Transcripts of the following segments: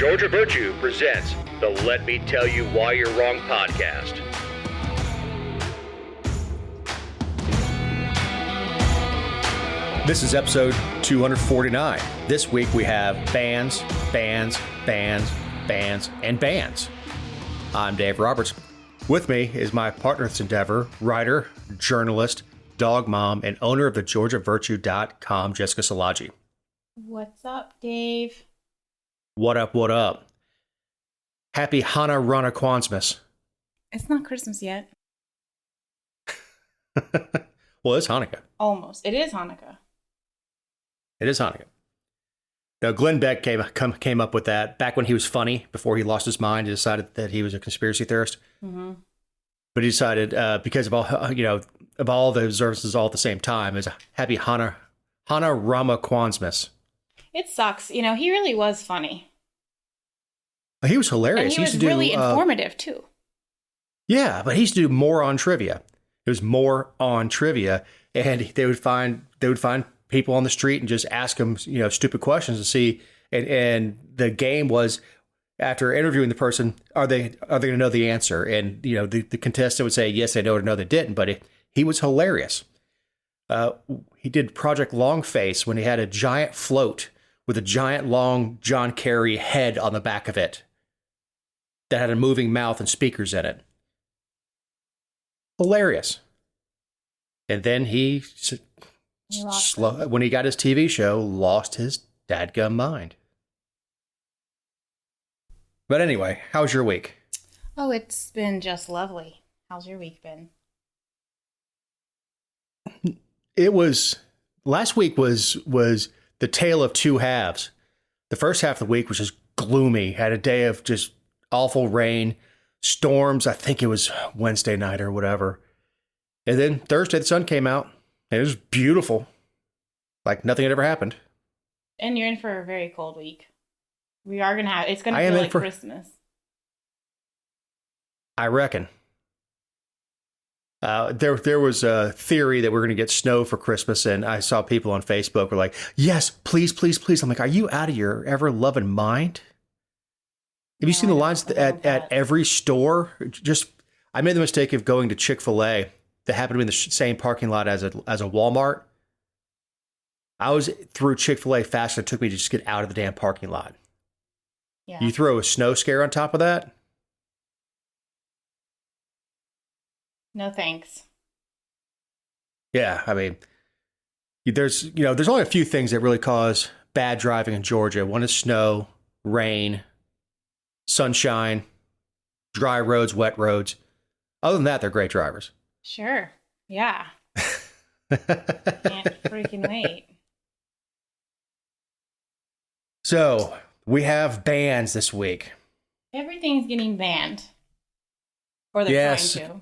Georgia Virtue presents the Let Me Tell You Why You're Wrong podcast. This is episode 249. This week we have bands, and bands. I'm Dave Roberts. With me is my partner in this endeavor, writer, journalist, dog mom, and owner of the GeorgiaVirtue.com, Jessica Szilagyi. What's up, Dave? What up? Happy Hanukkah Kwanzaa. It's not Christmas yet. Well, it's Hanukkah. Almost. It is Hanukkah. It is Hanukkah. Now, Glenn Beck came up with that back when he was funny, before he lost his mind and decided that he was a conspiracy theorist. Mm-hmm. But he decided, because of all the observances all at the same time, is Happy Hanukkah Kwanzaa. It sucks. He really was funny. He was hilarious. And he was really informative, too. Yeah, but he used to do more on trivia. It was more on trivia, and they would find people on the street and just ask them, stupid questions to see. And the game was, after interviewing the person, are they going to know the answer? And the contestant would say yes, they know, or no, they didn't. But he was hilarious. He did Project Longface when he had a giant float with a giant long John Kerry head on the back of it that had a moving mouth and speakers in it. Hilarious. And then when he got his TV show, lost his dadgum mind. But anyway, how's your week? Oh, it's been just lovely. How's your week been? Last week was the tale of two halves. The first half of the week was just gloomy. Had a day of just awful rain, storms. I think it was Wednesday night or whatever. And then Thursday, the sun came out. And it was beautiful. Like nothing had ever happened. And you're in for a very cold week. It's going to feel like Christmas. I reckon. There was a theory that we're going to get snow for Christmas, and I saw people on Facebook were like, yes, please, please, please. I'm like, are you out of your ever-loving mind? Have you seen the lines at every store? I made the mistake of going to Chick-fil-A that happened to be in the same parking lot as a Walmart. I was through Chick-fil-A faster than it took me to just get out of the damn parking lot. Yeah. You throw a snow scare on top of that? No thanks. Yeah, I mean, there's only a few things that really cause bad driving in Georgia. One is snow, rain, sunshine, dry roads, wet roads. Other than that, they're great drivers. Sure. Yeah. Can't freaking wait. So, we have bans this week. Everything's getting banned. Or they're trying to.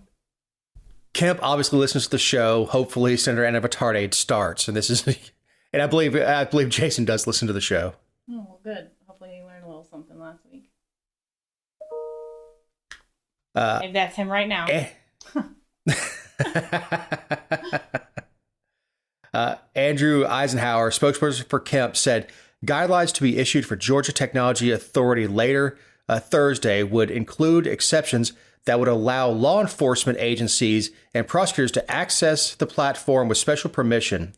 Kemp obviously listens to the show. Hopefully, Senator Anna Vitarde starts. And I believe Jason does listen to the show. Oh, well, good. Hopefully he learned a little something last week. Maybe that's him right now. Andrew Eisenhower, spokesperson for Kemp, said guidelines to be issued for Georgia Technology Authority later Thursday would include exceptions that would allow law enforcement agencies and prosecutors to access the platform with special permission.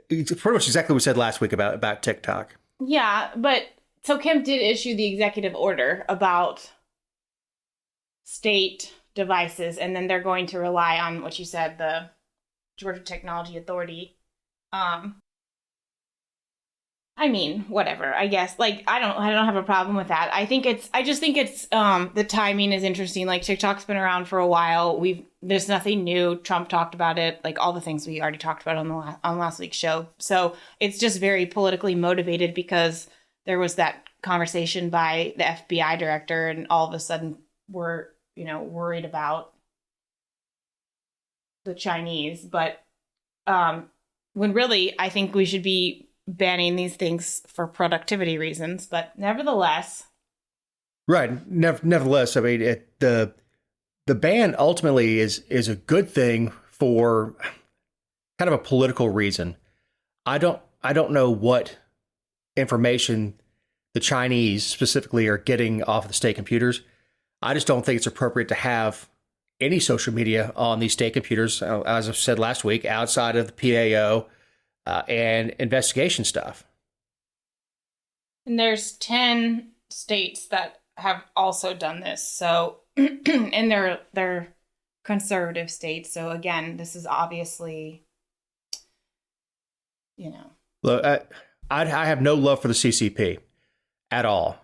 It's pretty much exactly what we said last week about TikTok. Yeah, but so Kemp did issue the executive order about state devices, and then they're going to rely on what you said, the Georgia Technology Authority. I mean, whatever, I guess. Like, I don't have a problem with that. I just think it's the timing is interesting. Like, TikTok's been around for a while. There's nothing new. Trump talked about it, like all the things we already talked about on last week's show. So it's just very politically motivated because there was that conversation by the FBI director, and all of a sudden we're worried about the Chinese. But when really, I think we should be banning these things for productivity reasons. But nevertheless. Right. Nevertheless, I mean, the ban ultimately is a good thing for kind of a political reason. I don't know what information the Chinese specifically are getting off of the state computers. I just don't think it's appropriate to have any social media on these state computers, as I said last week, outside of the PAO and investigation stuff. And there's 10 states that have also done this. So, and they're conservative states. So again, this is obviously, Look, I have no love for the CCP at all.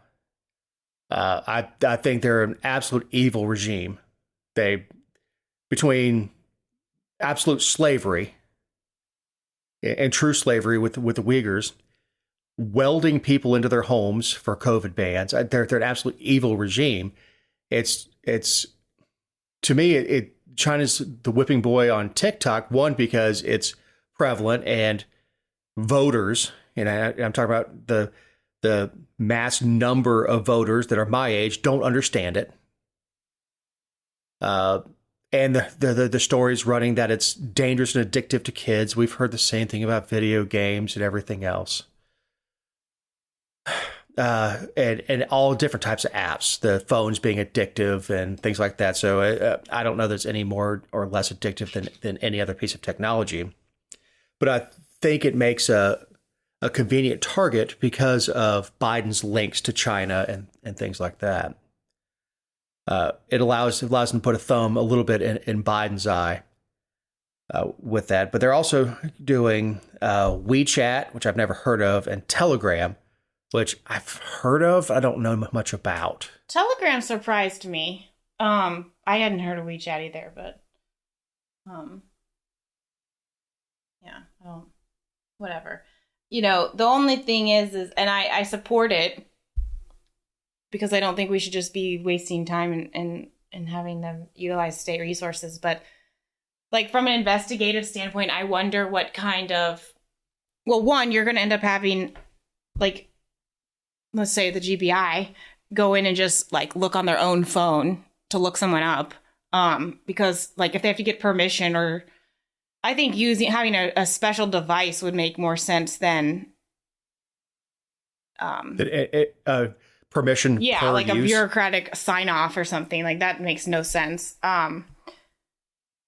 I think they're an absolute evil regime. Between absolute slavery and true slavery with the Uyghurs, welding people into their homes for COVID bans. They're an absolute evil regime. It's to me, China's the whipping boy on TikTok. One, because it's prevalent and voters, and I'm talking about the mass number of voters that are my age don't understand it. And the stories running that it's dangerous and addictive to kids. We've heard the same thing about video games and everything else. And all different types of apps, the phones being addictive and things like that. So I don't know that's any more or less addictive than any other piece of technology. But I think it makes a convenient target because of Biden's links to China and things like that. It allows them to put a thumb a little bit in Biden's eye with that. But they're also doing WeChat, which I've never heard of, and Telegram, which I've heard of. I don't know much about. Telegram surprised me. I hadn't heard of WeChat either, but whatever. The only thing is and I support it because I don't think we should just be wasting time and having them utilize state resources. But like from an investigative standpoint, I wonder what kind of, one, you're going to end up having like, let's say the GBI go in and just like look on their own phone to look someone up. Because like if they have to get permission, or I think having a special device would make more sense than permission. Yeah, per like use. A bureaucratic sign off or something like that makes no sense.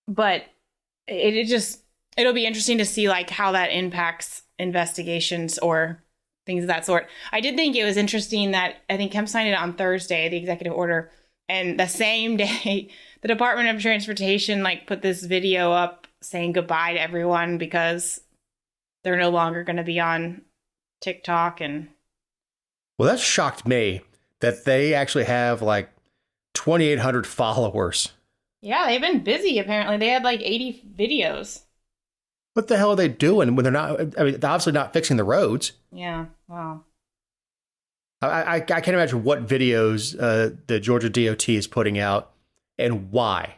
But it'll be interesting to see like how that impacts investigations or things of that sort. I did think it was interesting that I think Kemp signed it on Thursday, the executive order, and the same day the Department of Transportation like put this video up saying goodbye to everyone because they're no longer going to be on TikTok. And well, that shocked me that they actually have like 2,800 followers. Yeah, they've been busy. Apparently, they had like 80 videos. What the hell are they doing when they're not? I mean, they're obviously not fixing the roads. Yeah, wow. I can't imagine what videos the Georgia DOT is putting out and why.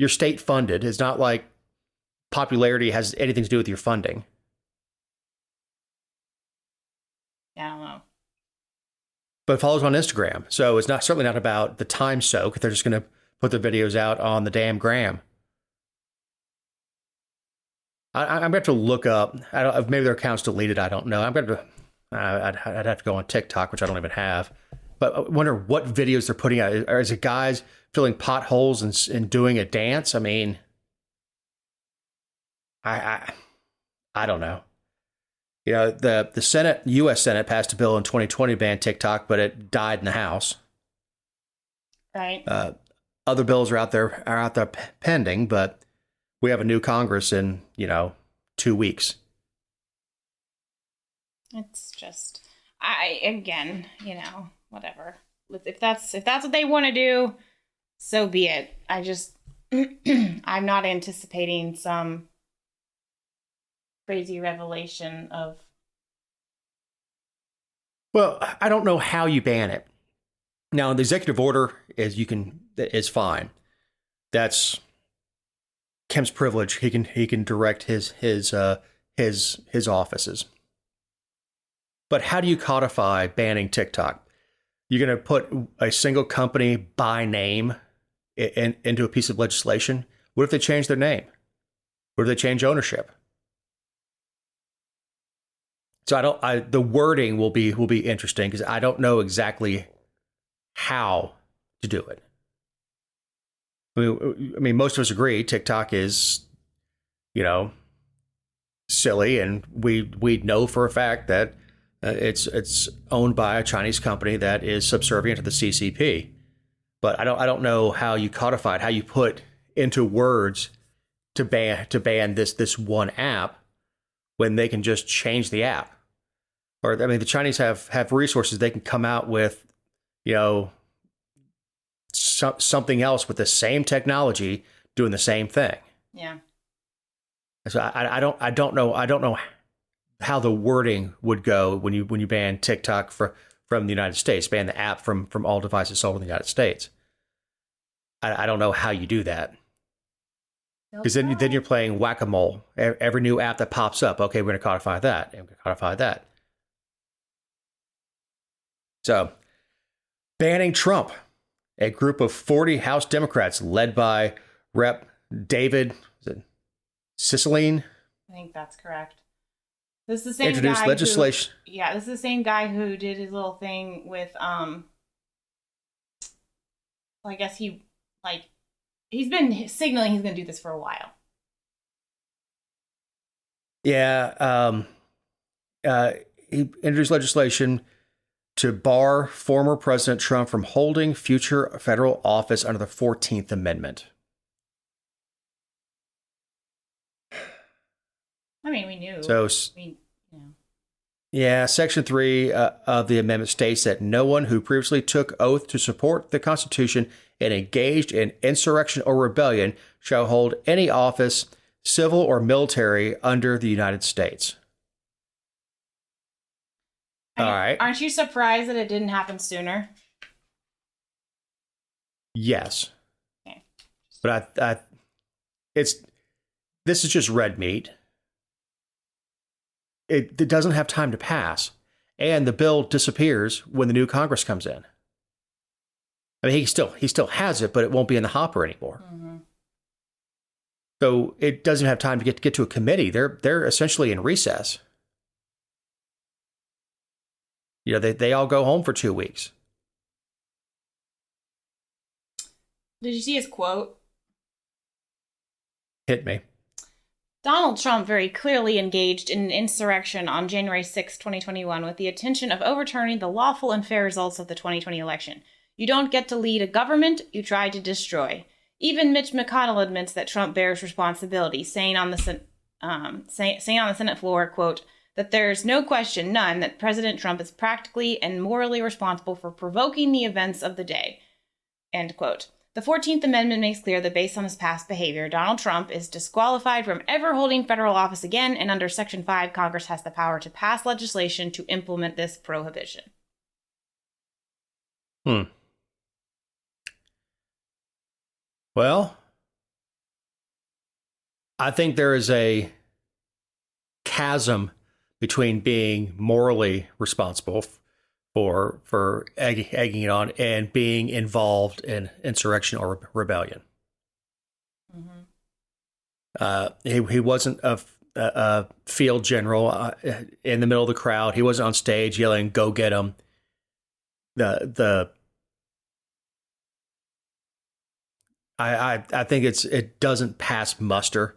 You're state funded. It's not like popularity has anything to do with your funding. Yeah, I don't know. But it follows on Instagram, so it's certainly not about the time soak. They're just going to put the videos out on the damn gram. I'm going to look up. Maybe their account's deleted. I don't know. I'm going to. I'd have to go on TikTok, which I don't even have. But I wonder what videos they're putting out. Is it guys filling potholes and doing a dance? I mean, I don't know. The Senate, U.S. Senate passed a bill in 2020 to ban TikTok, but it died in the House. Right. Other bills are out there pending, but we have a new Congress in 2 weeks. It's just, whatever. If that's what they want to do, so be it. I just, I'm not anticipating some crazy revelation of. Well, I don't know how you ban it. Now, the executive order is fine. That's Kemp's privilege. He can direct his offices. But how do you codify banning TikTok? You're going to put a single company by name into a piece of legislation? What if they change their name? What if they change ownership? So the wording will be interesting because I don't know exactly how to do it. I mean, most of us agree TikTok is, silly, and we know for a fact that it's owned by a Chinese company that is subservient to the CCP. But I don't know how you codify it, how you put into words to ban this one app when they can just change the app. Or I mean, the Chinese have resources; they can come out with, something else with the same technology doing the same thing. Yeah. So I don't know how the wording would go when you ban TikTok from the United States, ban the app from all devices sold in the United States. I don't know how you do that. Because then you're playing whack-a-mole. Every new app that pops up, okay, we're going to codify that, and we're going to codify that. So, banning Trump. A group of 40 House Democrats led by Rep. David Cicilline. I think that's correct. This is the same introduced guy legislation. This is the same guy who did his little thing with well, I guess he's been signaling he's going to do this for a while. Yeah, he introduced legislation to bar former President Trump from holding future federal office under the 14th Amendment. I mean, we knew. Yeah, Section 3 of the amendment states that no one who previously took oath to support the Constitution and engaged in insurrection or rebellion shall hold any office, civil or military, under the United States. All right. Aren't you surprised that it didn't happen sooner? Yes. Okay. But this is just red meat. It doesn't have time to pass, and the bill disappears when the new Congress comes in. I mean, he still has it, but it won't be in the hopper anymore. Mm-hmm. So it doesn't have time to get to a committee. They're essentially in recess. They all go home for 2 weeks. Did you see his quote? Hit me. Donald Trump very clearly engaged in an insurrection on January 6, 2021, with the intention of overturning the lawful and fair results of the 2020 election. You don't get to lead a government, you try to destroy. Even Mitch McConnell admits that Trump bears responsibility, saying on the Senate floor, quote, that there's no question, none, that President Trump is practically and morally responsible for provoking the events of the day, end quote. The 14th Amendment makes clear that based on his past behavior, Donald Trump is disqualified from ever holding federal office again, and under Section 5, Congress has the power to pass legislation to implement this prohibition. Well, I think there is a chasm between being morally responsible for egging it on and being involved in insurrection or rebellion. Mm-hmm. He wasn't a field general in the middle of the crowd. He wasn't on stage yelling, "Go get him!" I think it doesn't pass muster.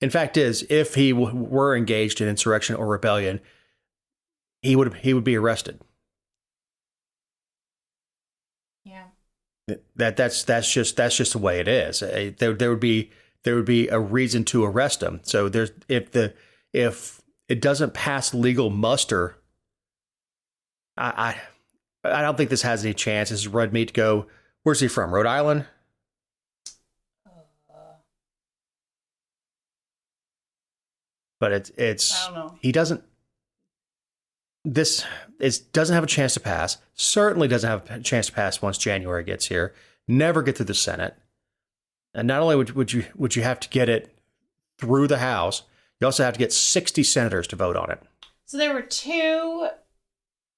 In fact, if he were engaged in insurrection or rebellion, he would be arrested. Yeah. That's just the way it is. There would be a reason to arrest him. So if it doesn't pass legal muster, I don't think this has any chance. This is red meat to go. Where's he from? Rhode Island? But it's I don't know. He doesn't. This doesn't have a chance to pass. Certainly doesn't have a chance to pass once January gets here. Never get through the Senate. And not only would you have to get it through the House, you also have to get 60 senators to vote on it. So there were 2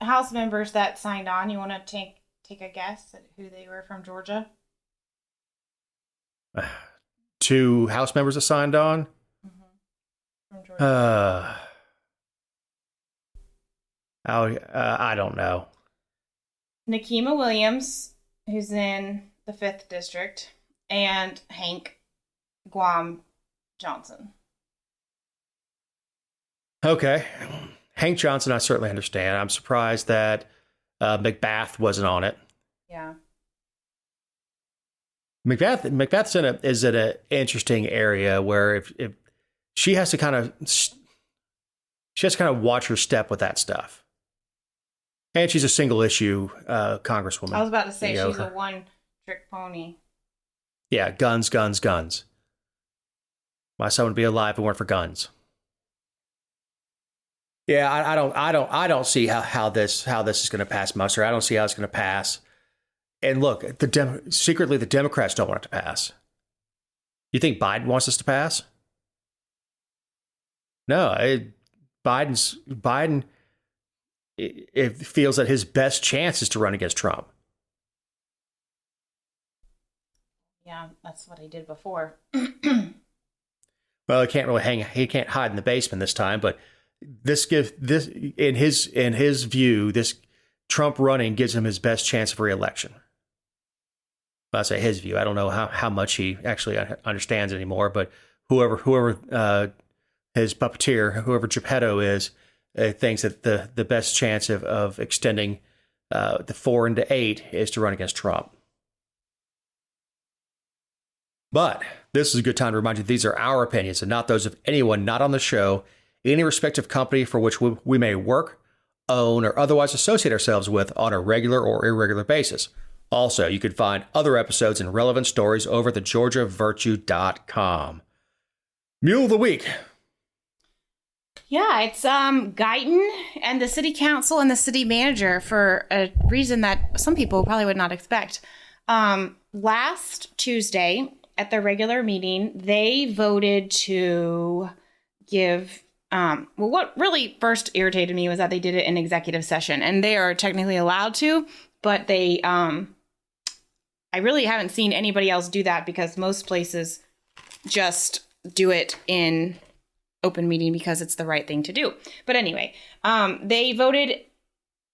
House members that signed on. You want to take a guess at who they were from Georgia? 2 House members that signed on. From Georgia. I don't know. Nikema Williams, who's in the 5th District, and Hank Guam Johnson. Okay. Hank Johnson, I certainly understand. I'm surprised that McBath wasn't on it. Yeah. McBath's is in an interesting area where if she has to kind of watch her step with that stuff. And she's a single issue congresswoman. I was about to say she's a one-trick pony. Yeah, guns, guns, guns. My son would be alive if it weren't for guns. Yeah, I don't see how this is going to pass muster. I don't see how it's going to pass. And look, secretly the Democrats don't want it to pass. You think Biden wants this to pass? No, Biden it feels that his best chance is to run against Trump. Yeah, that's what he did before. Well, he can't hide in the basement this time, but this in his view, this Trump running gives him his best chance of re-election. I say his view. I don't know how much he actually understands anymore, but whoever his puppeteer, whoever Geppetto is, thinks that the best chance of extending the 4 into 8 is to run against Trump. But this is a good time to remind you these are our opinions and not those of anyone not on the show, any respective company for which we may work, own, or otherwise associate ourselves with on a regular or irregular basis. Also, you can find other episodes and relevant stories over at thegeorgiavirtue.com. Mule of the Week. Yeah, it's Guyton and the city council and the city manager for a reason that some people probably would not expect. Last Tuesday at the regular meeting, they voted to give what really first irritated me was that they did it in executive session, and they are technically allowed to, but they I really haven't seen anybody else do that because most places just do it in open meeting because it's the right thing to do. But anyway, they voted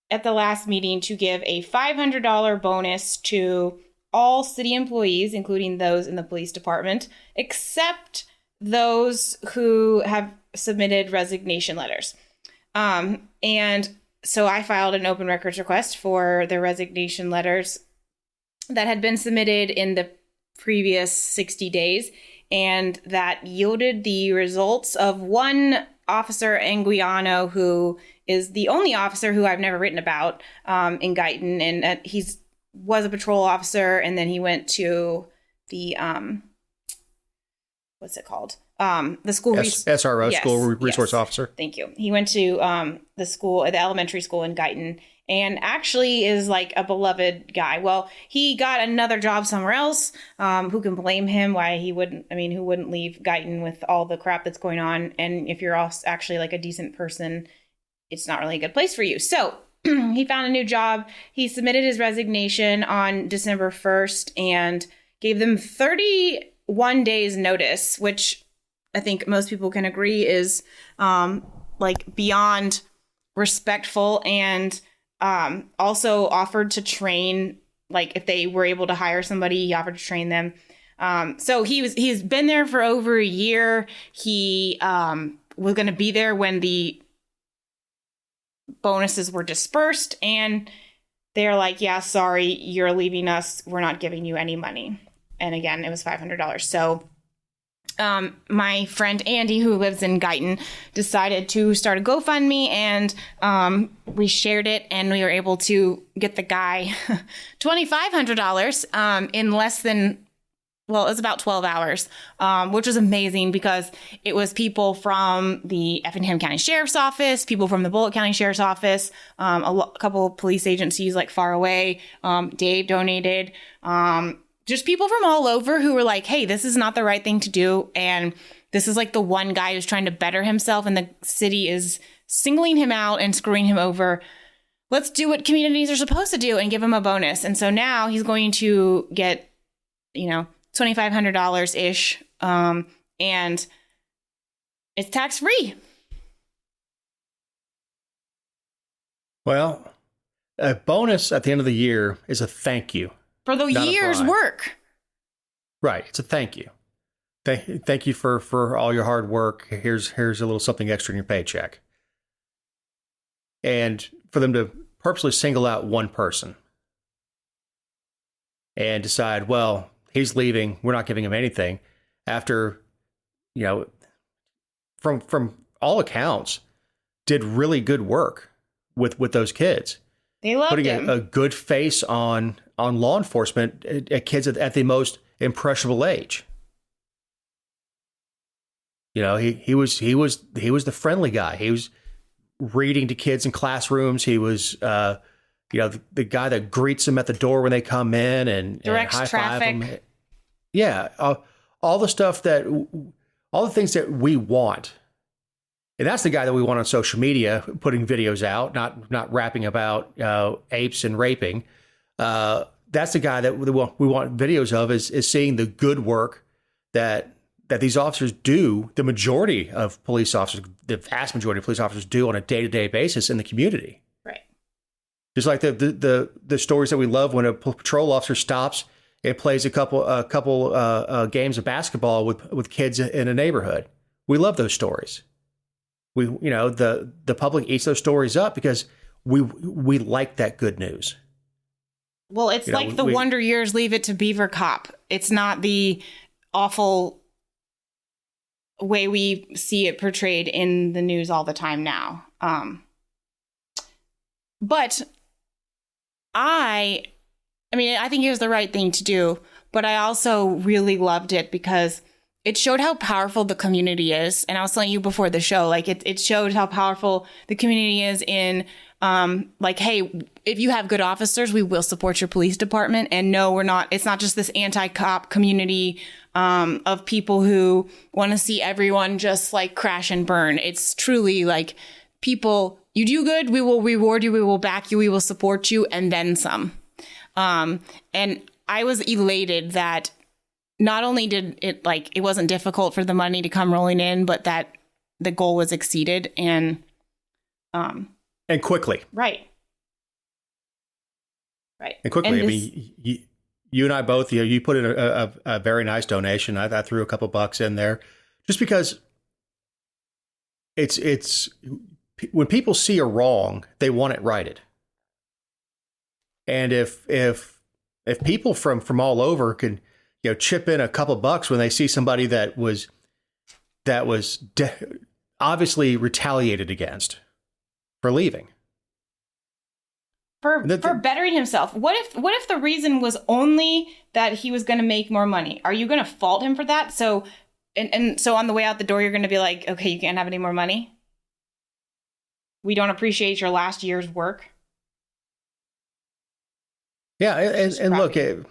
at the last meeting to give a $500 bonus to all city employees, including those in the police department, except those who have submitted resignation letters. And so I filed an open records request for the resignation letters that had been submitted in the previous 60 days. And that yielded the results of one officer, Anguiano, who is the only officer who I've never written about in Guyton. And he's was a patrol officer, and then he went to the what's it called? The school SRO, yes, school resource yes. officer. Thank you. He went to the elementary school in Guyton, and actually is like a beloved guy. Well, he got another job somewhere else. Who can blame him? Why he wouldn't? I mean, who wouldn't leave Guyton with all the crap that's going on? And if you're also actually like a decent person, it's not really a good place for you. So he found a new job. He submitted his resignation on December 1st and gave them 31 days notice, which I think most people can agree is like beyond respectful, and also offered to train, like if they were able to hire somebody, he offered to train them. So he's been there for over a year. He was going to be there when the bonuses were dispersed, and they're like, yeah, sorry, you're leaving us. We're not giving you any money. And again, it was $500. So my friend Andy, who lives in Guyton, decided to start a GoFundMe, and we shared it, and we were able to get the guy $2,500 in less than, well, it was about 12 hours, which was amazing because it was people from the Effingham County Sheriff's Office, people from the Bullitt County Sheriff's Office, a couple of police agencies like far away. Dave donated. Just people from all over who were like, hey, this is not the right thing to do. And this is like the one guy who's trying to better himself, and the city is singling him out and screwing him over. Let's do what communities are supposed to do and give him a bonus. And so now he's going to get, $2,500 ish. And it's tax free. Well, a bonus at the end of the year is a thank you. For the year's work. Right. It's a thank you. Thank you for all your hard work. Here's a little something extra in your paycheck. And for them to purposely single out one person and decide, well, he's leaving, we're not giving him anything, after, from all accounts, did really good work with those kids. They loved putting him. a good face on law enforcement at kids at the most impressionable age. He was the friendly guy. He was reading to kids in classrooms. He was the guy that greets them at the door when they come in and directs high five traffic. them. Yeah, all the things that we want. And that's the guy that we want on social media, putting videos out, not rapping about apes and raping. That's the guy that we want videos of, is seeing the good work that these officers do. The majority of police officers, the vast majority of police officers, do on a day-to-day basis in the community. Right. Just like the stories that we love when a patrol officer stops and plays a couple games of basketball with kids in a neighborhood. We love those stories. The public eats those stories up because we like that good news. Well, it's like the Wonder Years Leave It to Beaver Cop. It's not the awful way we see it portrayed in the news all the time now. But I think it was the right thing to do, but I also really loved it because it showed how powerful the community is. And I was telling you before the show, like it showed how powerful the community is in, hey, if you have good officers, we will support your police department. And no, it's not just this anti-cop community, of people who want to see everyone just like crash and burn. It's truly like, people, you do good, we will reward you, we will back you, we will support you, and then some. And I was elated that not only did it, it wasn't difficult for the money to come rolling in, but that the goal was exceeded and quickly. Right. And quickly. You and I both, you put in a very nice donation. I threw a couple bucks in there just because it's when people see a wrong, they want it righted. And if people from all over can, chip in a couple bucks when they see somebody that was obviously retaliated against for leaving. For bettering himself. What if the reason was only that he was going to make more money? Are you going to fault him for that? So so on the way out the door, you're going to be like, okay, you can't have any more money. We don't appreciate your last year's work. Yeah, and look, and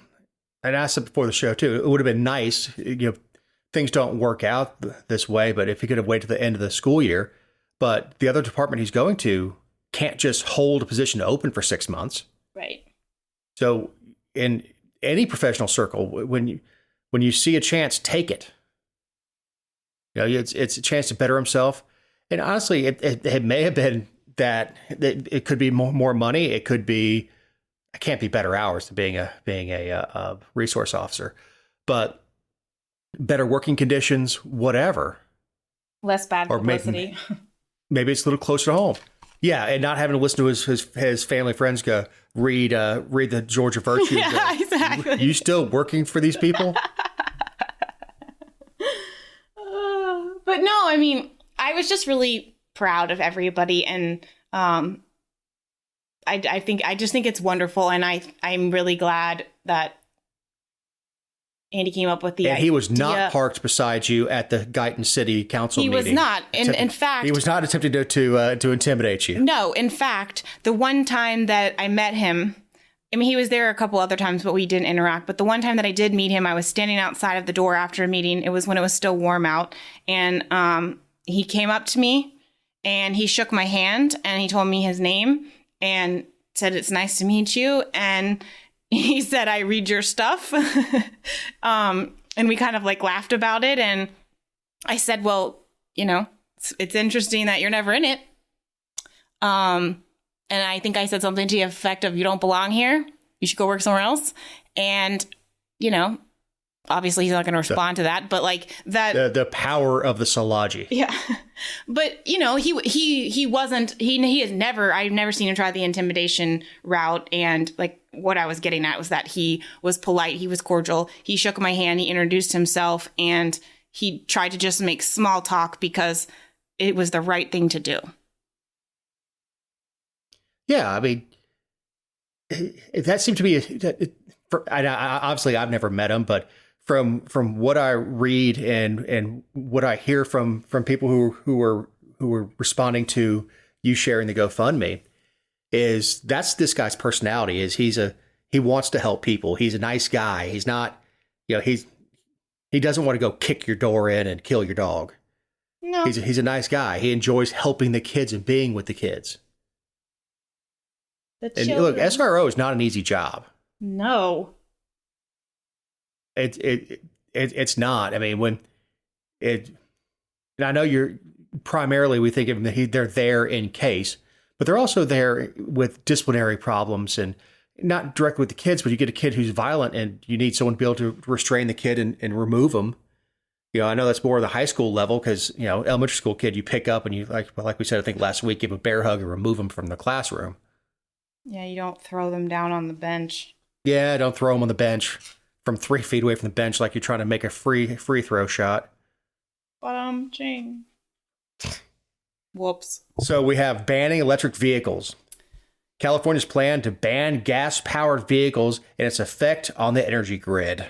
I said before the show too, it would have been nice, things don't work out this way, but if he could have waited to the end of the school year, but the other department he's going to can't just hold a position open for 6 months. Right. So in any professional circle, when you see a chance, take it. It's a chance to better himself. And honestly, it may have been that it could be more money. It could be, it can't be better hours than being a resource officer, but better working conditions, whatever. Less bad publicity. Or maybe it's a little closer to home. Yeah, and not having to listen to his family friends go read the Georgia Virtue. Yeah, exactly. You still working for these people? But no, I was just really proud of everybody, and I just think it's wonderful, and I'm really glad that Andy came up with the idea. And he was not parked beside you at the Guyton City Council meeting. He was not. In fact, he was not attempting to intimidate you. No, in fact, the one time that I met him, he was there a couple other times, but we didn't interact. But the one time that I did meet him, I was standing outside of the door after a meeting. It was when it was still warm out. And he came up to me and he shook my hand and he told me his name and said, "It's nice to meet you." And he said, "I read your stuff." And we kind of laughed about it. And I said, "Well, it's interesting that you're never in it." And I think I said something to the effect of, you don't belong here. You should go work somewhere else. And, you know, obviously he's not going to respond to that, but like that. The power of the Szilagyi. Yeah. But, you know, he wasn't, he has never, I've never seen him try the intimidation route. And like what I was getting at was that he was polite. He was cordial. He shook my hand. He introduced himself, and he tried to just make small talk because it was the right thing to do. Yeah. I mean, that seemed to be, obviously I've never met him, but from what I read and what I hear from people who were responding to you sharing the GoFundMe, is that's this guy's personality. Is he wants to help people. He's a nice guy. He's not, you know, he doesn't want to go kick your door in and kill your dog. No, he's a nice guy. He enjoys helping the kids and being with the kids. And look, SRO is not an easy job. No. It's not. I mean, and I know we think of them, they're there in case, but they're also there with disciplinary problems, and not directly with the kids, but you get a kid who's violent and you need someone to be able to restrain the kid and remove them. You know, I know that's more of the high school level, because, you know, elementary school kid you pick up and you, like we said, I think last week, give a bear hug and remove them from the classroom. Yeah, you don't throw them down on the bench. Yeah, don't throw them on the bench from 3 feet away from the bench like you're trying to make a free throw shot. Ching. Whoops. So we have banning electric vehicles. California's plan to ban gas-powered vehicles and its effect on the energy grid.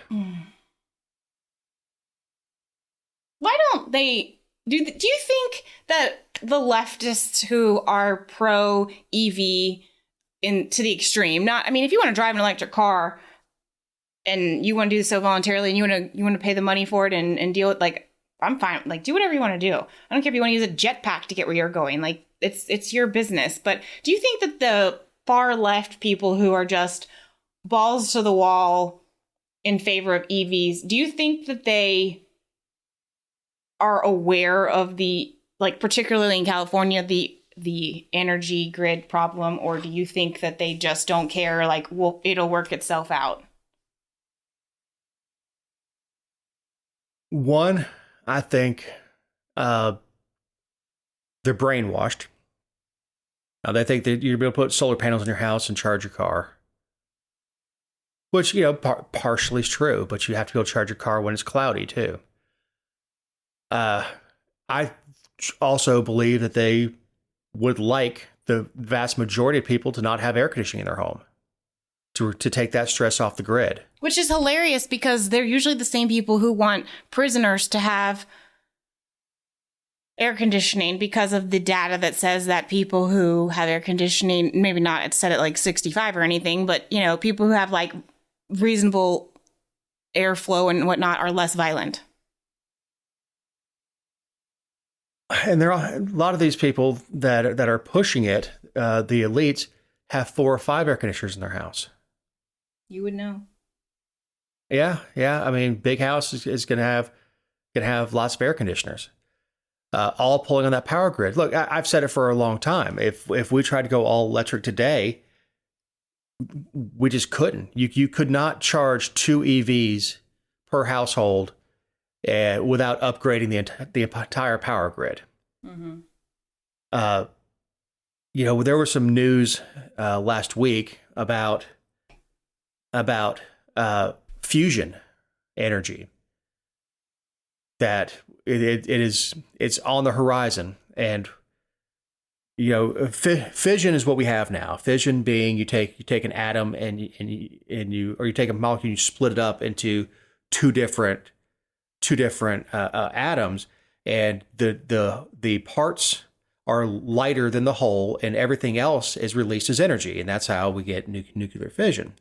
Why don't they do you think that the leftists who are pro EV to the extreme, not, I mean, if you want to drive an electric car and you want to do so voluntarily and you want to pay the money for it and deal with, like, I'm fine, like, do whatever you want to do. I don't care if you want to use a jetpack to get where you're going. Like, it's your business. But do you think that the far left people who are just balls to the wall in favor of EVs, do you think that they are aware of the, like, particularly in California, the energy grid problem, or do you think that they just don't care, like, well, it'll work itself out? One, I think they're brainwashed. They think that you'll be able to put solar panels on your house and charge your car, which, you know, partially is true, but you have to be able to charge your car when it's cloudy too. I also believe that they would like the vast majority of people to not have air conditioning in their home, to take that stress off the grid. Which is hilarious, because they're usually the same people who want prisoners to have air conditioning, because of the data that says that people who have air conditioning, maybe not it's set at like 65 or anything, but, you know, people who have like reasonable airflow and whatnot are less violent. And there are a lot of these people that are pushing it. The elites have 4 or 5 air conditioners in their house. You would know. Yeah. I mean, big house is going to have lots of air conditioners, all pulling on that power grid. Look, I've said it for a long time. If we tried to go all electric today, we just couldn't. You could not charge 2 EVs per household without upgrading the entire power grid. Mm-hmm. You know, there was some news last week about fusion energy, that it's on the horizon. And, you know, fission is what we have now. Fission being you take an atom and you take a molecule and you split it up into two different atoms, and the parts are lighter than the whole, and everything else is released as energy, and that's how we get nuclear fission.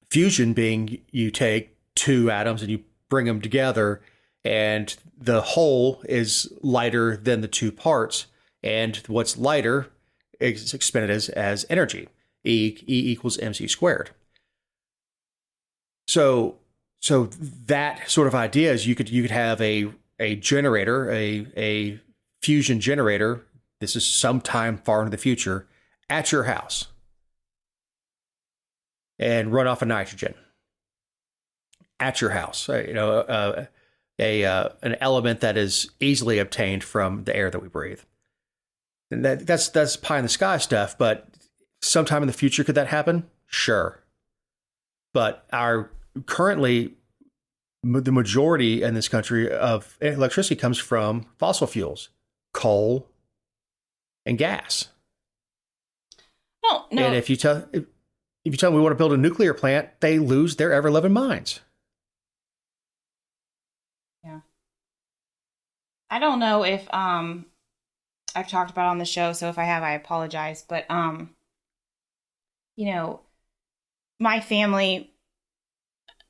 Fusion being you take 2 atoms and you bring them together, and the whole is lighter than the 2 parts, and what's lighter is expended as energy. E equals mc squared. So that sort of idea is you could have a generator, a fusion generator this is sometime far into the future, at your house and run off of nitrogen at your house. An element that is easily obtained from the air that we breathe. And that's pie in the sky stuff, but sometime in the future, could that happen? Sure. But currently, the majority in this country of electricity comes from fossil fuels, coal, and gas. No. And if you tell them we want to build a nuclear plant, they lose their ever-loving minds. Yeah. I don't know if I've talked about it on the show, so if I have, I apologize. But my family,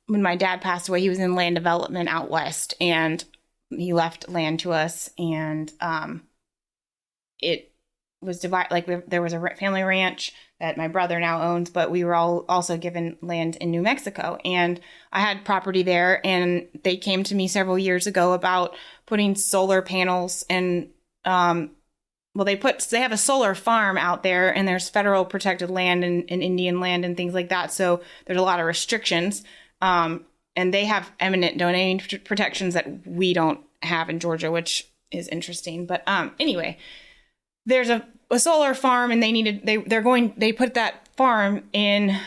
when my dad passed away, he was in land development out west, and he left land to us, and it was divided. Like there was a family ranch that my brother now owns, but we were all also given land in New Mexico, and I had property there, and they came to me several years ago about putting solar panels and they have a solar farm out there, and there's federal protected land and Indian land and things like that. So there's a lot of restrictions. And they have eminent domain protections that we don't have in Georgia, which is interesting. But anyway, there's a solar farm, and they put that farm in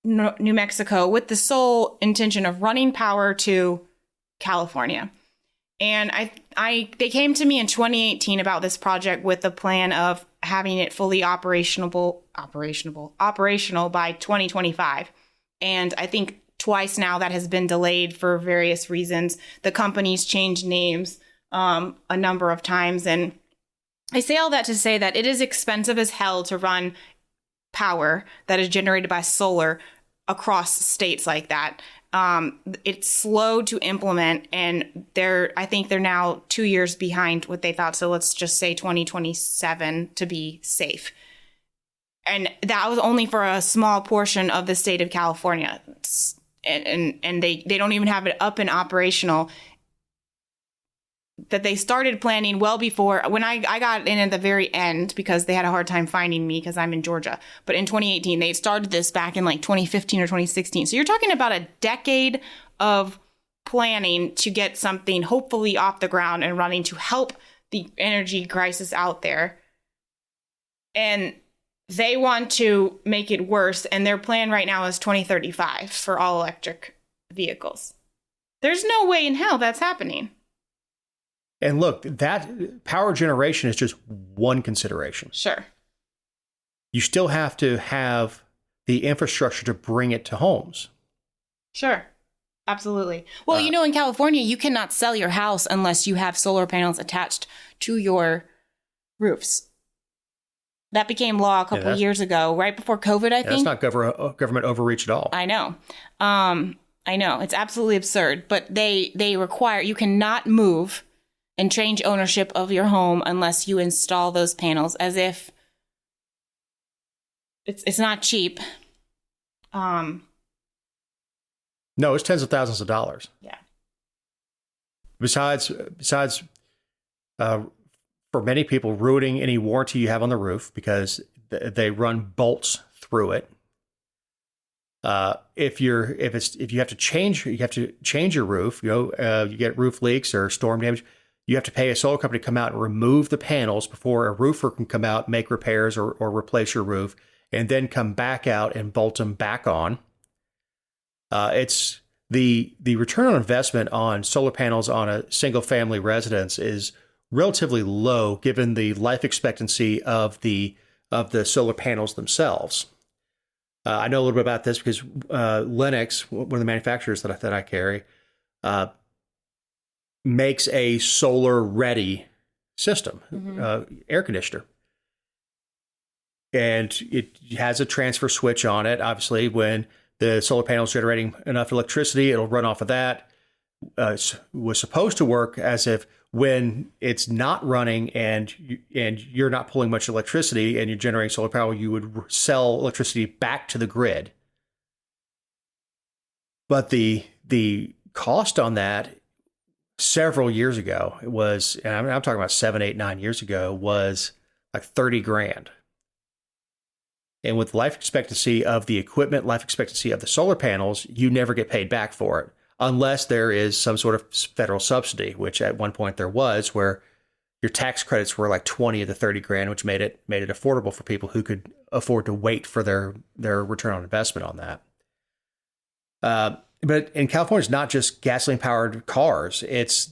New Mexico with the sole intention of running power to California. And they came to me in 2018 about this project with the plan of having it fully operational by 2025. And I think twice now that has been delayed for various reasons. The company's changed names a number of times. And I say all that to say that it is expensive as hell to run power that is generated by solar across states like that. It's slow to implement, and I think they're now 2 years behind what they thought. So let's just say 2027 to be safe. And that was only for a small portion of the state of California. And they don't even have it up and operational. That they started planning well before when I got in at the very end, because they had a hard time finding me because I'm in Georgia. But in 2018, they started this back in like 2015 or 2016. So you're talking about a decade of planning to get something hopefully off the ground and running to help the energy crisis out there. And they want to make it worse. And their plan right now is 2035 for all electric vehicles. There's no way in hell that's happening. And look, that power generation is just one consideration. Sure. You still have to have the infrastructure to bring it to homes. Sure. Absolutely. Well, in California, you cannot sell your house unless you have solar panels attached to your roofs. That became law a couple of years ago, right before COVID, I think. That's not government overreach at all. I know. It's absolutely absurd. But they require, you cannot move and change ownership of your home unless you install those panels, as if it's not cheap. No, it's tens of thousands of dollars. Yeah. Besides, for many people, ruining any warranty you have on the roof because they run bolts through it. If you have to change your roof, you get roof leaks or storm damage. You have to pay a solar company to come out and remove the panels before a roofer can come out, make repairs or replace your roof, and then come back out and bolt them back on. It's the return on investment on solar panels on a single family residence is relatively low given the life expectancy of the solar panels themselves. I know a little bit about this because Lennox, one of the manufacturers that I carry, makes a solar-ready system, air conditioner. And it has a transfer switch on it. Obviously, when the solar panel is generating enough electricity, it'll run off of that. Was supposed to work as if when it's not running and you're not pulling much electricity and you're generating solar power, you would sell electricity back to the grid. But the cost on that several years ago, it was, and I'm talking about 7, 8, 9 years ago, was like 30 grand. And with life expectancy of the equipment, life expectancy of the solar panels, you never get paid back for it unless there is some sort of federal subsidy, which at one point there was, where your tax credits were like 20 of the 30 grand, which made it affordable for people who could afford to wait for their return on investment on that. But in California, it's not just gasoline powered cars.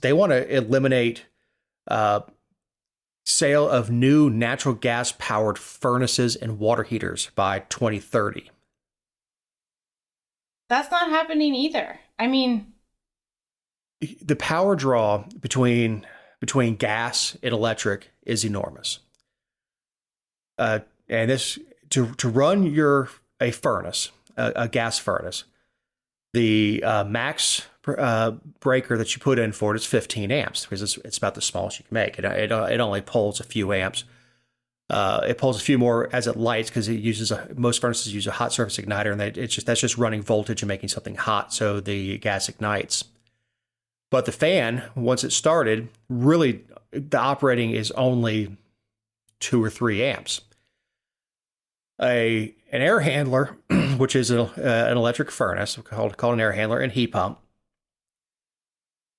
They want to eliminate sale of new natural gas powered furnaces and water heaters by 2030. That's not happening either. I mean, the power draw between gas and electric is enormous. And this to run a furnace, a gas furnace, the max breaker that you put in for it is 15 amps because it's about the smallest you can make. It only pulls a few amps. It pulls a few more as it lights because it uses most furnaces use a hot surface igniter, and that's just running voltage and making something hot, so the gas ignites. But the fan, once it started, really the operating is only 2 or 3 amps. An air handler, which is an electric furnace, called an air handler, and heat pump.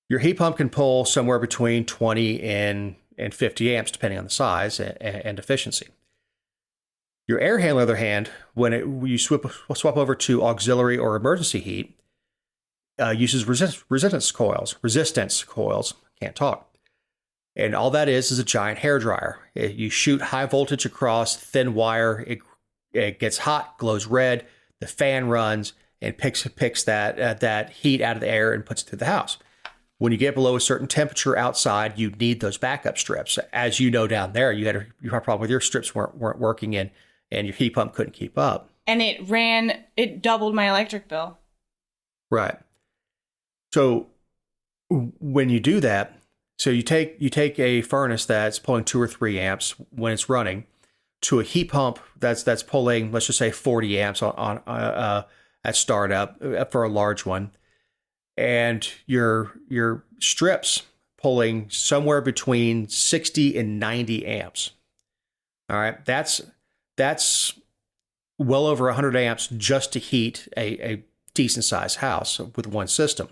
Your heat pump can pull somewhere between 20 and 50 amps, depending on the size and efficiency. Your air handler, on the other hand, when you swap over to auxiliary or emergency heat, uses resistance coils. Can't talk. And all that is a giant hairdryer. You shoot high voltage across thin wire. It gets hot, glows red. The fan runs and picks that heat out of the air and puts it through the house. When you get below a certain temperature outside, you need those backup strips. As you know, down there, you had a problem with your strips weren't working and your heat pump couldn't keep up. And it doubled my electric bill. Right. So when you do that, so you take a furnace that's pulling 2 or 3 amps when it's running to a heat pump that's pulling, let's just say 40 amps on at startup for a large one. And your strips pulling somewhere between 60 and 90 amps. All right, that's well over 100 amps just to heat a decent sized house with one system.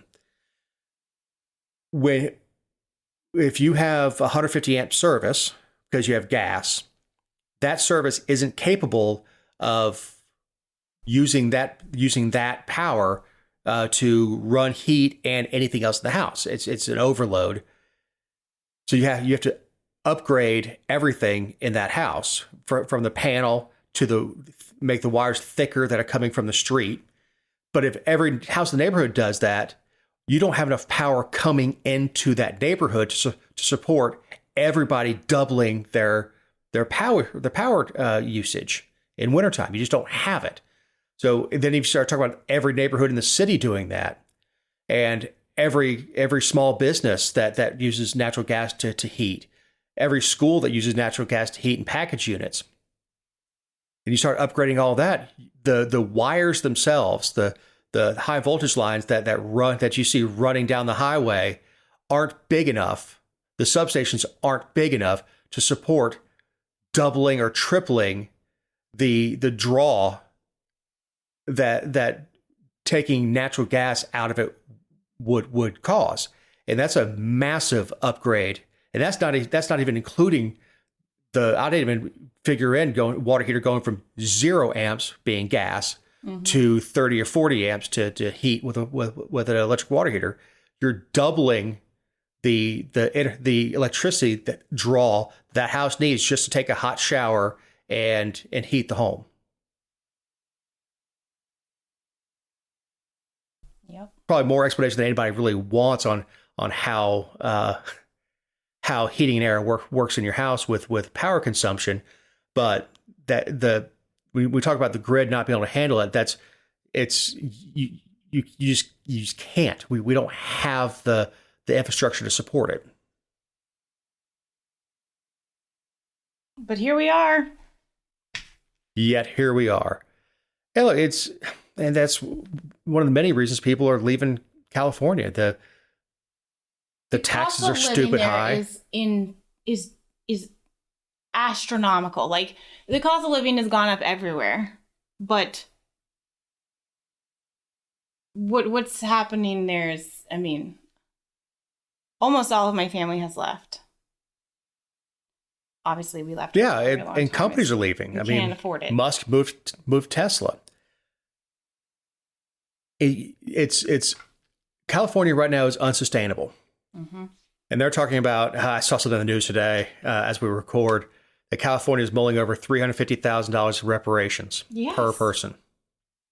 If you have 150 amp service because you have gas, that service isn't capable of using that power to run heat and anything else in the house. It's an overload. So you have to upgrade everything in that house from the panel to make the wires thicker that are coming from the street. But if every house in the neighborhood does that, you don't have enough power coming into that neighborhood to support everybody doubling their power usage in wintertime. You just don't have it. So then you start talking about every neighborhood in the city doing that, and every small business that uses natural gas to heat, every school that uses natural gas to heat and package units. And you start upgrading all that, the wires themselves, the high voltage lines that you see running down the highway aren't big enough. The substations aren't big enough to support doubling or tripling the draw that taking natural gas out of it would cause. And that's a massive upgrade. And that's not even including I didn't even figure in water heater going from 0 amps being gas to 30 or 40 amps to heat with an electric water heater. You're doubling the electricity draw that house needs just to take a hot shower and heat the home. Yep. Probably more explanation than anybody really wants on how heating and air works in your house with power consumption, but we talk about the grid not being able to handle it. You just can't. We don't have the infrastructure to support it. But here we are. Yet here we are. And look, that's one of the many reasons people are leaving California. The taxes cost are of living stupid there high. is astronomical. Like, the cost of living has gone up everywhere, but what's happening there is, I mean, almost all of my family has left. Obviously, we left. Yeah, and companies are leaving. I mean, can't afford it. Musk moved Tesla. It's California right now is unsustainable. Mm-hmm. And they're talking about, I saw something in the news today as we record, that California is mulling over $350,000 in reparations per person.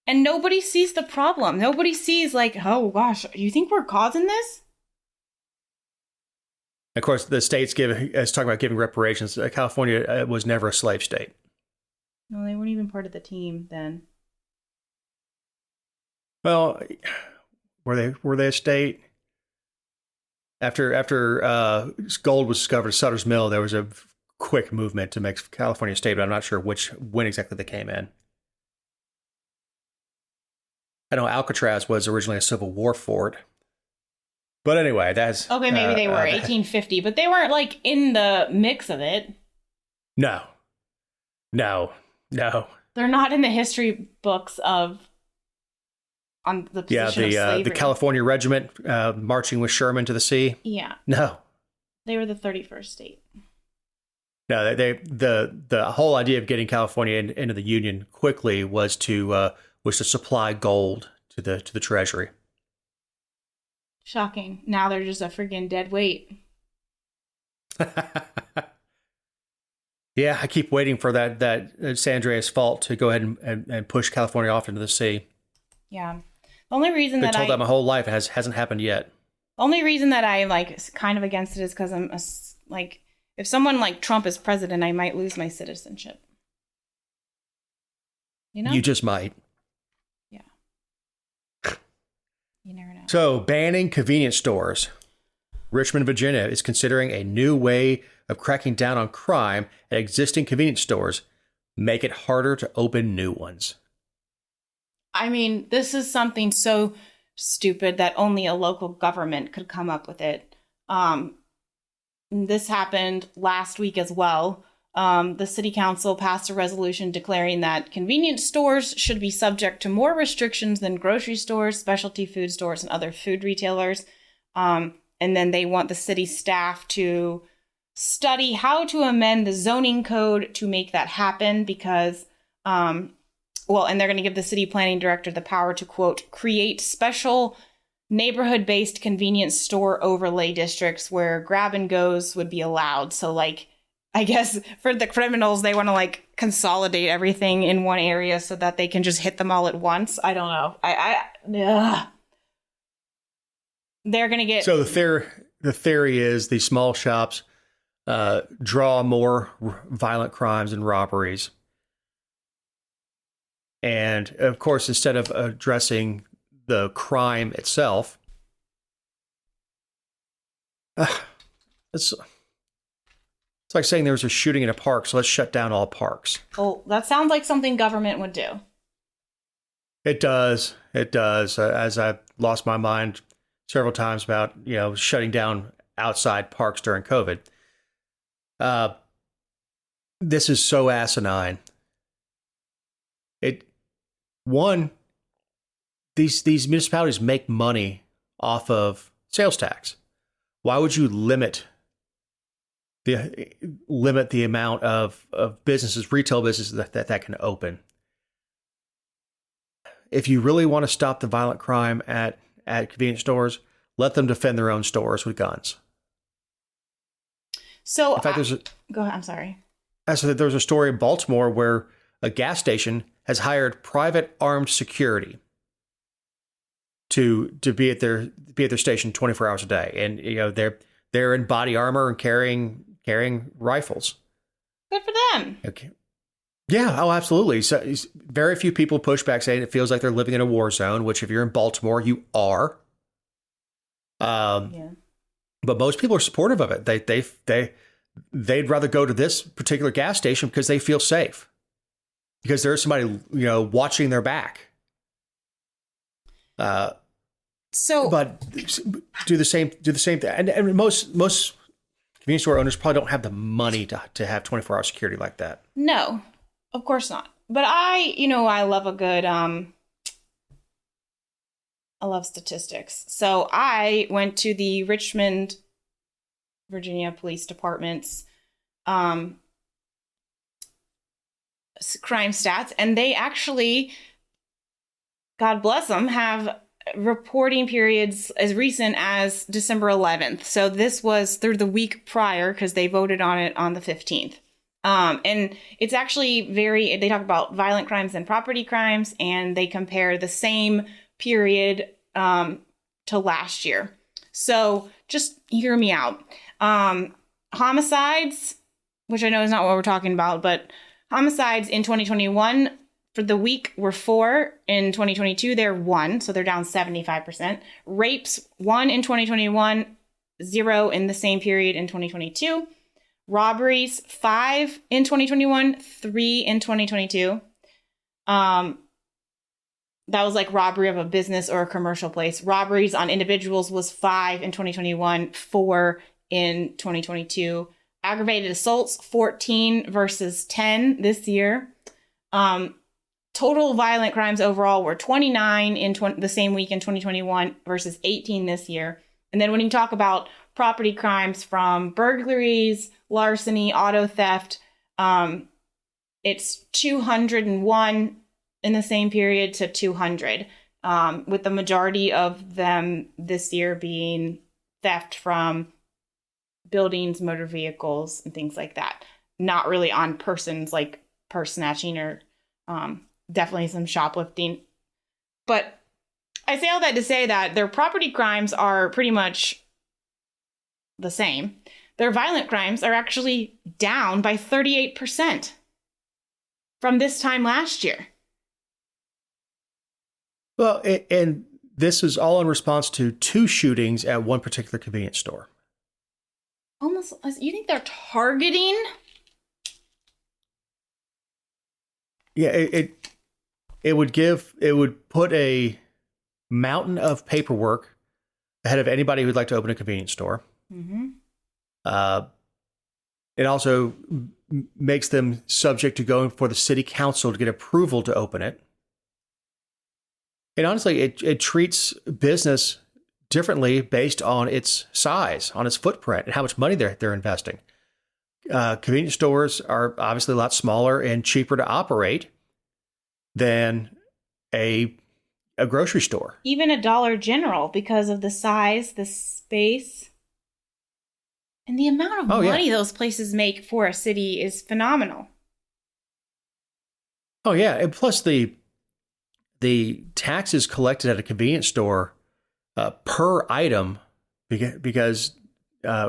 And nobody sees the problem. Nobody sees, like, oh gosh, you think we're causing this? Of course, the state's talking about giving reparations. California was never a slave state. No, they weren't even part of the team then. Well, were they a state? After gold was discovered at Sutter's Mill, there was a quick movement to make California a state, but I'm not sure when exactly they came in. I know Alcatraz was originally a Civil War fort. But anyway, that's... Okay, maybe they were 1850, but they weren't, like, in the mix of it. No. They're not in the history books on the position of slavery. The California Regiment marching with Sherman to the sea. Yeah. No. They were the 31st state. No, the whole idea of getting California into the Union quickly was to supply gold to the Treasury. Shocking. Now they're just a friggin' dead weight. Yeah, I keep waiting for that San Andreas Fault to go ahead and push California off into the sea. Yeah. The only reason I've been told that my whole life hasn't happened yet. The only reason that I'm like kind of against it is because I'm like, if someone like Trump is president, I might lose my citizenship. You know? You just might. Yeah. You never know. So, banning convenience stores. Richmond, Virginia is considering a new way of cracking down on crime at existing convenience stores, make it harder to open new ones. I mean, this is something so stupid that only a local government could come up with it. This happened last week as well. The city council passed a resolution declaring that convenience stores should be subject to more restrictions than grocery stores, specialty food stores, and other food retailers. And then they want the city staff to study how to amend the zoning code to make that happen because, and they're going to give the city planning director the power to, quote, create special neighborhood-based convenience store overlay districts where grab and goes would be allowed. So, like, I guess for the criminals, they want to, like, consolidate everything in one area so that they can just hit them all at once. I don't know. They're going to get... So the theory is the small shops draw more violent crimes and robberies. And, of course, instead of addressing the crime itself, it's like saying there was a shooting in a park, so let's shut down all parks. Oh, that sounds like something government would do. It does. As I've lost my mind several times about, shutting down outside parks during COVID. This is so asinine. These municipalities make money off of sales tax. Why would you limit the amount of businesses, retail businesses that can open? If you really want to stop the violent crime at convenience stores, let them defend their own stores with guns. So, in fact, go ahead. I'm sorry. There's a story in Baltimore where a gas station has hired private armed security to be at their station 24 hours a day, and they're in body armor and carrying rifles. Good for them. Okay. Yeah. Oh, absolutely. So very few people push back saying it feels like they're living in a war zone, which if you're in Baltimore, you are. Yeah. But most people are supportive of it. They'd rather go to this particular gas station because they feel safe, because there's somebody watching their back. So, but do the same thing. And most convenience store owners probably don't have the money to have 24-hour security like that. no, of course not. But I love a good, I love statistics. So I went to the Richmond, Virginia Police Department's crime stats, and they actually, God bless them, have reporting periods as recent as December 11th. So this was through the week prior because they voted on it on the 15th. And it's actually they talk about violent crimes and property crimes, and they compare the same period to last year. So just hear me out. Homicides, which I know is not what we're talking about, but homicides in 2021 for the week were 4. In 2022, they're 1. So they're down 75%. Rapes, 1 in 2021, 0 in the same period in 2022. Robberies, 5 in 2021, 3 in 2022. That was like robbery of a business or a commercial place. Robberies on individuals was 5 in 2021, 4 in 2022. Aggravated assaults, 14 versus 10 this year. Total violent crimes overall were 29 in the same week in 2021 versus 18 this year. And then when you talk about property crimes from burglaries, larceny, auto theft, it's 201 in the same period to 200, with the majority of them this year being theft from buildings, motor vehicles, and things like that. Not really on persons, like purse snatching or definitely some shoplifting. But I say all that to say that their property crimes are pretty much the same. Their violent crimes are actually down by 38% from this time last year. Well, and this is all in response to 2 shootings at one particular convenience store. Almost, you think they're targeting? Yeah, it would put a mountain of paperwork ahead of anybody who'd like to open a convenience store. Mm-hmm. It also makes them subject to going before the city council to get approval to open it. And honestly, it treats business differently based on its size, on its footprint, and how much money they're investing. Convenience stores are obviously a lot smaller and cheaper to operate than a grocery store. Even a Dollar General, because of the size, the space, and the amount of money those places make for a city is phenomenal. Oh, yeah. And plus the taxes collected at a convenience store per item, because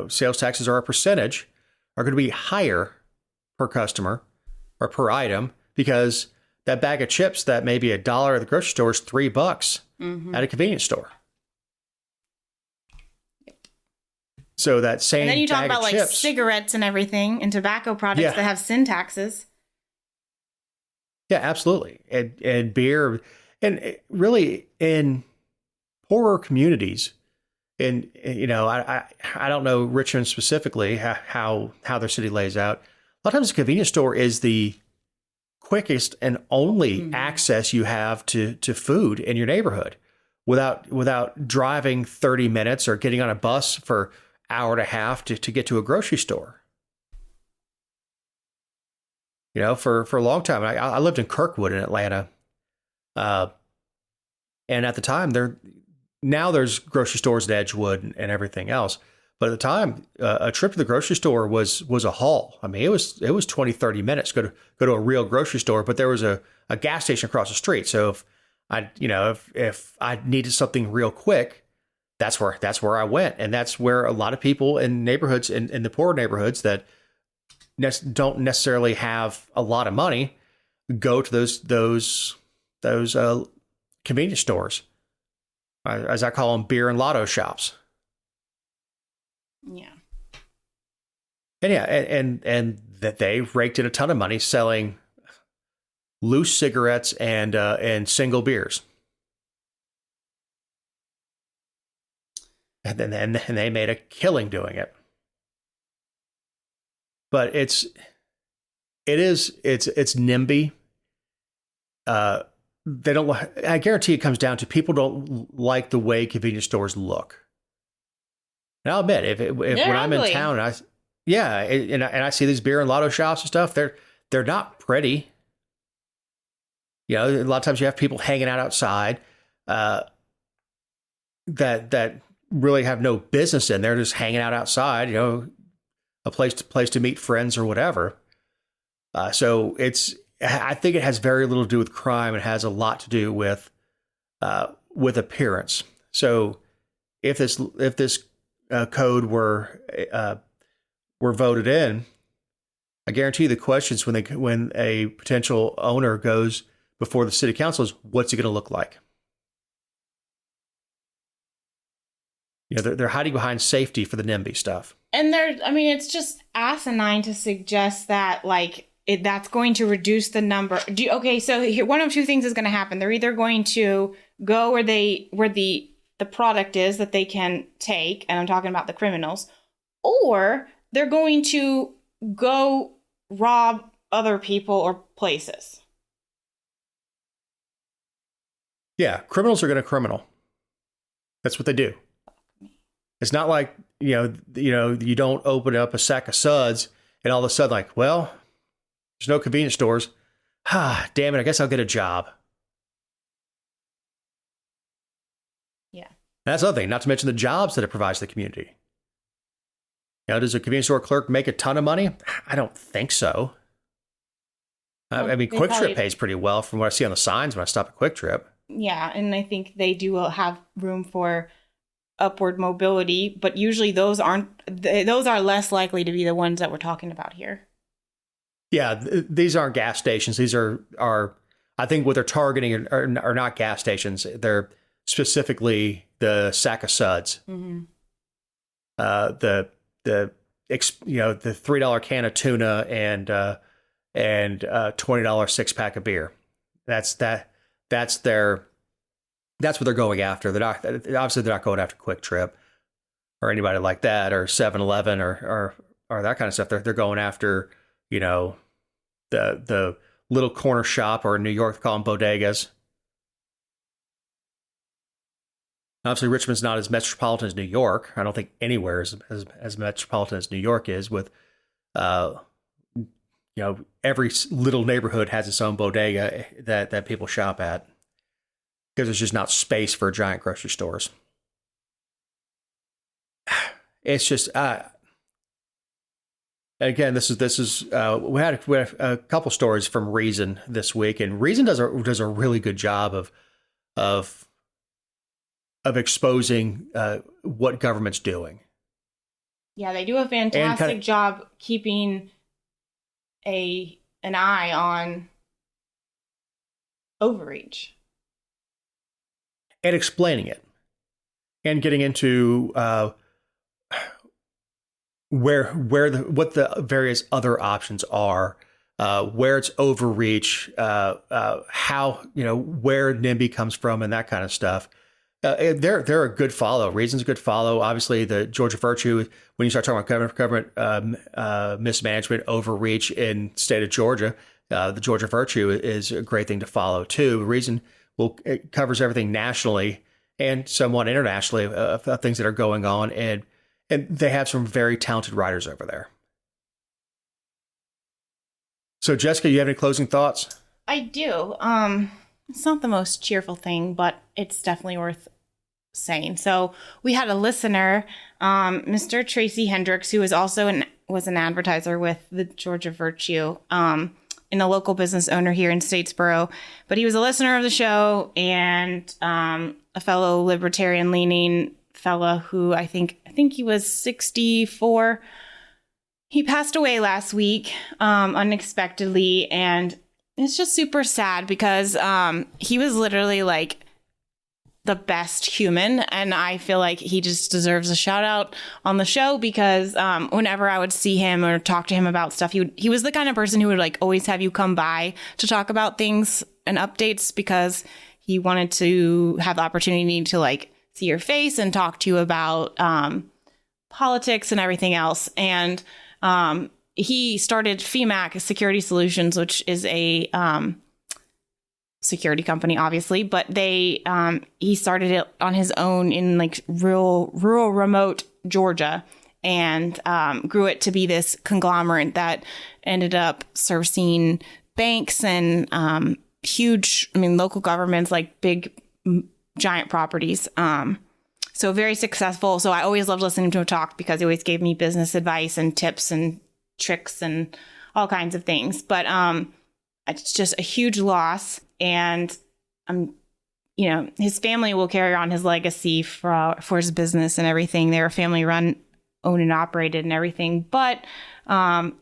sales taxes are a percentage, are going to be higher per customer or per item, because that bag of chips that may be $1 at the grocery store is $3 at a convenience store. Yep. So that same, and then you talk bag about of like chips, cigarettes and everything, and tobacco products that have sin taxes. Yeah, absolutely. And beer, and really in poorer communities, and I don't know Richmond specifically how their city lays out. A lot of times a convenience store is the quickest and only access you have to food in your neighborhood without driving 30 minutes or getting on a bus for an hour and a half to get to a grocery store. For a long time, I lived in Kirkwood in Atlanta. And at the time there's grocery stores at Edgewood and everything else. But at the time, a trip to the grocery store was a haul. I mean, it was 20, 30 minutes to go to a real grocery store, but there was a gas station across the street. So if I needed something real quick, that's where I went. And that's where a lot of people in neighborhoods, in the poor neighborhoods that don't necessarily have a lot of money, go to those convenience stores, as I call them, beer and lotto shops. Yeah. And that they raked in a ton of money selling loose cigarettes and single beers. and they made a killing doing it. But it's NIMBY. They don't. I guarantee it comes down to people don't like the way convenience stores look. And I'll admit, if when I'm in town, and I see these beer and lotto shops and stuff, they're not pretty. You know, a lot of times you have people hanging out outside that really have no business in there, just hanging out outside. You know, a place to meet friends or whatever. So I think it has very little to do with crime. It has a lot to do with appearance. So if this code were voted in, I guarantee you the questions when a potential owner goes before the city council is, what's it going to look like? You know, they're hiding behind safety for the NIMBY stuff. And it's just asinine to suggest that that's going to reduce the number. So here, one of two things is going to happen. They're either going to go where the product is that they can take, and I'm talking about the criminals, or they're going to go rob other people or places. Yeah, criminals are going to criminal. That's what they do. It's not like, you don't open up a sack of suds and all of a sudden there's no convenience stores. Damn it, I guess I'll get a job. Yeah. That's the other thing, not to mention the jobs that it provides the community. You know, does a convenience store clerk make a ton of money? I don't think so. Quick Trip pays pretty well from what I see on the signs when I stop at Quick Trip. Yeah, and I think they do have room for upward mobility, but usually those are less likely to be the ones that we're talking about here. Yeah, these aren't gas stations. These are I think what they're targeting are not gas stations. They're specifically the sack of suds. Mm-hmm. The $3 can of tuna and $20 6-pack of beer. That's what they're going after. They're not going after Quick Trip or anybody like that, or 7-Eleven or that kind of stuff. They're going after, the little corner shop, or in New York they call them bodegas. Obviously, Richmond's not as metropolitan as New York. I don't think anywhere is as metropolitan as New York is. With, every little neighborhood has its own bodega that people shop at, because there's just not space for giant grocery stores. It's just, again, this is we had a couple stories from Reason this week, and Reason does a really good job of exposing what government's doing. Yeah, they do a fantastic job keeping an eye on overreach and explaining it, and getting into what the various other options are, where it's overreach, how, where NIMBY comes from, and that kind of stuff. They're a good follow. Reason's a good follow. Obviously, the Georgia Virtue, when you start talking about government mismanagement, overreach in the state of Georgia, the Georgia Virtue is a great thing to follow too. Reason it covers everything nationally and somewhat internationally of things that are going on, and they have some very talented writers over there. So, Jessica, you have any closing thoughts? I do. It's not the most cheerful thing, but it's definitely worth saying. So we had a listener, Mr. Tracy Hendricks, who was also was an advertiser with the Georgia Virtue, and a local business owner here in Statesboro. But he was a listener of the show and a fellow libertarian-leaning fella who I think he was 64. He passed away last week unexpectedly, and it's just super sad because he was literally like the best human, and I feel like he just deserves a shout out on the show because whenever I would see him or talk to him about stuff, he was the kind of person who would like always have you come by to talk about things and updates because he wanted to have the opportunity to like see your face and talk to you about politics and everything else. And he started FEMAC Security Solutions, which is a security company, obviously, but he started it on his own in like rural remote Georgia, and grew it to be this conglomerate that ended up servicing banks and huge, local governments, like big, giant properties. So very successful. So I always loved listening to him talk because he always gave me business advice and tips and tricks and all kinds of things. But it's just a huge loss. And his family will carry on his legacy for his business and everything. They're a family run, owned and operated and everything. But I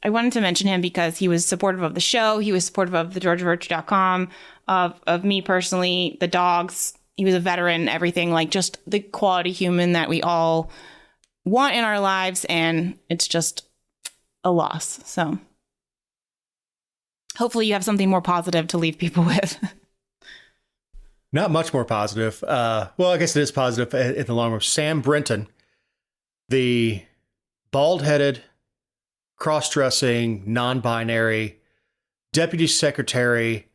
wanted to mention him because he was supportive of the show. He was supportive of the GeorgiaVirtue.com, of me personally, the dogs. He was a veteran, everything, like just the quality human that we all want in our lives. And it's just a loss. So hopefully you have something more positive to leave people with. Not much more positive. Well, I guess it is positive in the long run. Sam Brinton, the bald-headed, cross-dressing, non-binary deputy secretary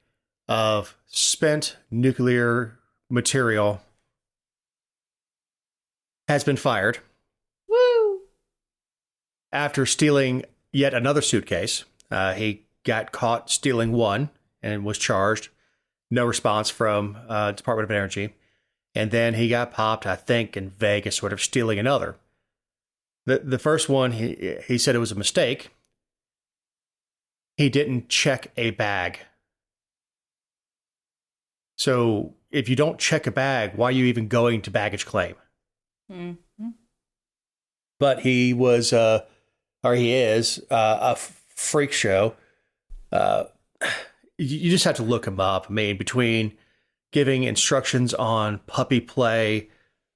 of spent nuclear material, has been fired. Woo! After stealing yet another suitcase. He got caught stealing one and was charged. No response from Department of Energy. And then he got popped, I think, in Vegas, sort of stealing another. The first one, he said it was a mistake. He didn't check a bag. So if you don't check a bag, why are you even going to baggage claim? Mm-hmm. But he was, or he is, a freak show. You just have to look him up. Between giving instructions on puppy play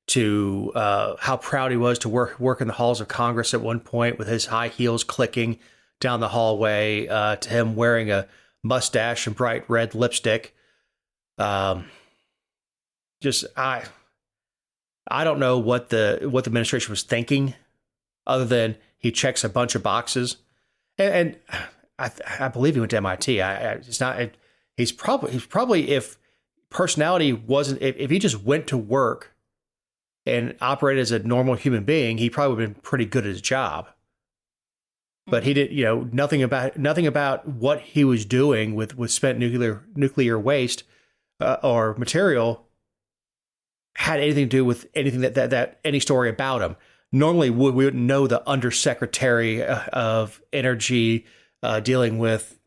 to how proud he was to work in the halls of Congress at one point with his high heels clicking down the hallway, to him wearing a mustache and bright red lipstick. I don't know what the administration was thinking, other than he checks a bunch of boxes, and I believe he went to MIT. He's probably, if personality wasn't, if he just went to work and operated as a normal human being, he probably would have been pretty good at his job. But he did, nothing about what he was doing with spent nuclear waste or material had anything to do with anything that any story about him. Normally, we wouldn't know the undersecretary of energy dealing with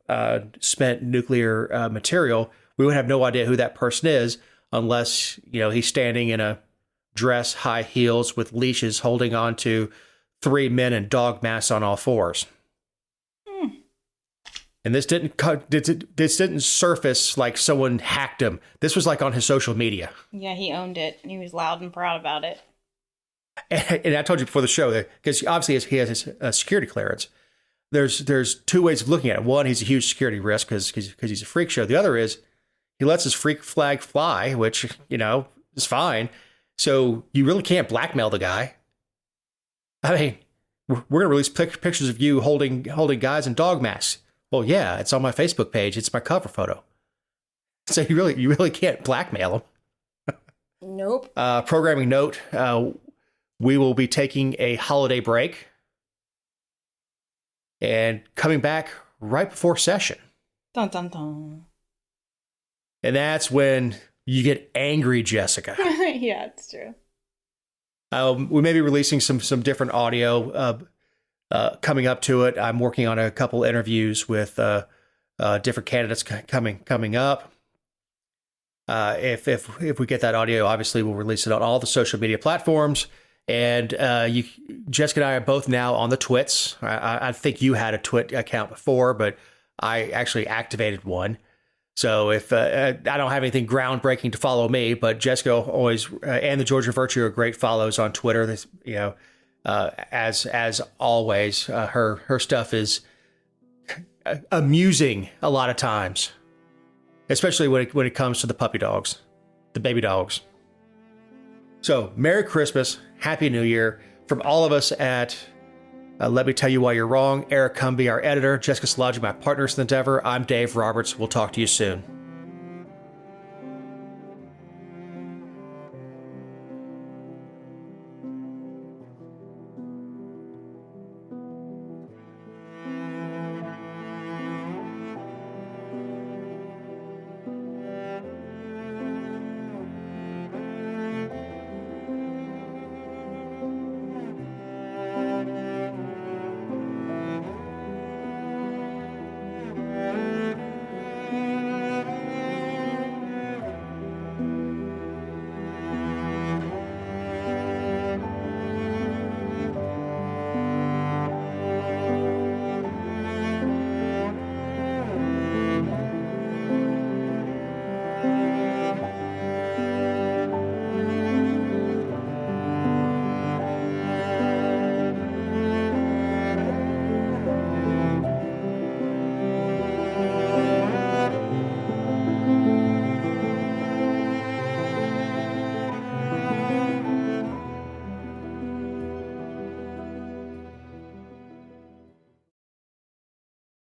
spent nuclear material. We would have no idea who that person is unless, he's standing in a dress, high heels with leashes holding on to 3 men in dog masks on all fours. And this didn't surface like someone hacked him. This was like on his social media. Yeah, he owned it. He was loud and proud about it. And I told you before the show that, because obviously he has his security clearance. There's two ways of looking at it. One, he's a huge security risk because he's a freak show. The other is he lets his freak flag fly, which, is fine. So you really can't blackmail the guy. We're going to release pictures of you holding guys in dog masks. Well, yeah, it's on my Facebook page. It's my cover photo. So you really can't blackmail him. Nope. Programming note, we will be taking a holiday break and coming back right before session. Dun, dun, dun. And that's when you get angry, Jessica. Yeah, it's true. We may be releasing some different audio coming up to it. I'm working on a couple interviews with different candidates coming up. If we get that audio, obviously we'll release it on all the social media platforms. And Jessica and I are both now on the Twits. I think you had a Twit account before, but I actually activated one. So if I don't have anything groundbreaking to follow me, but Jessica always and the Georgia Virtue are great follows on Twitter. This, as always, her stuff is amusing a lot of times, especially when it comes to the puppy dogs, the baby dogs. So, Merry Christmas, Happy New Year. From all of us at Let Me Tell You Why You're Wrong, Eric Cumby, our editor, Jessica Szilagyi, my partners in the endeavor, I'm Dave Roberts. We'll talk to you soon.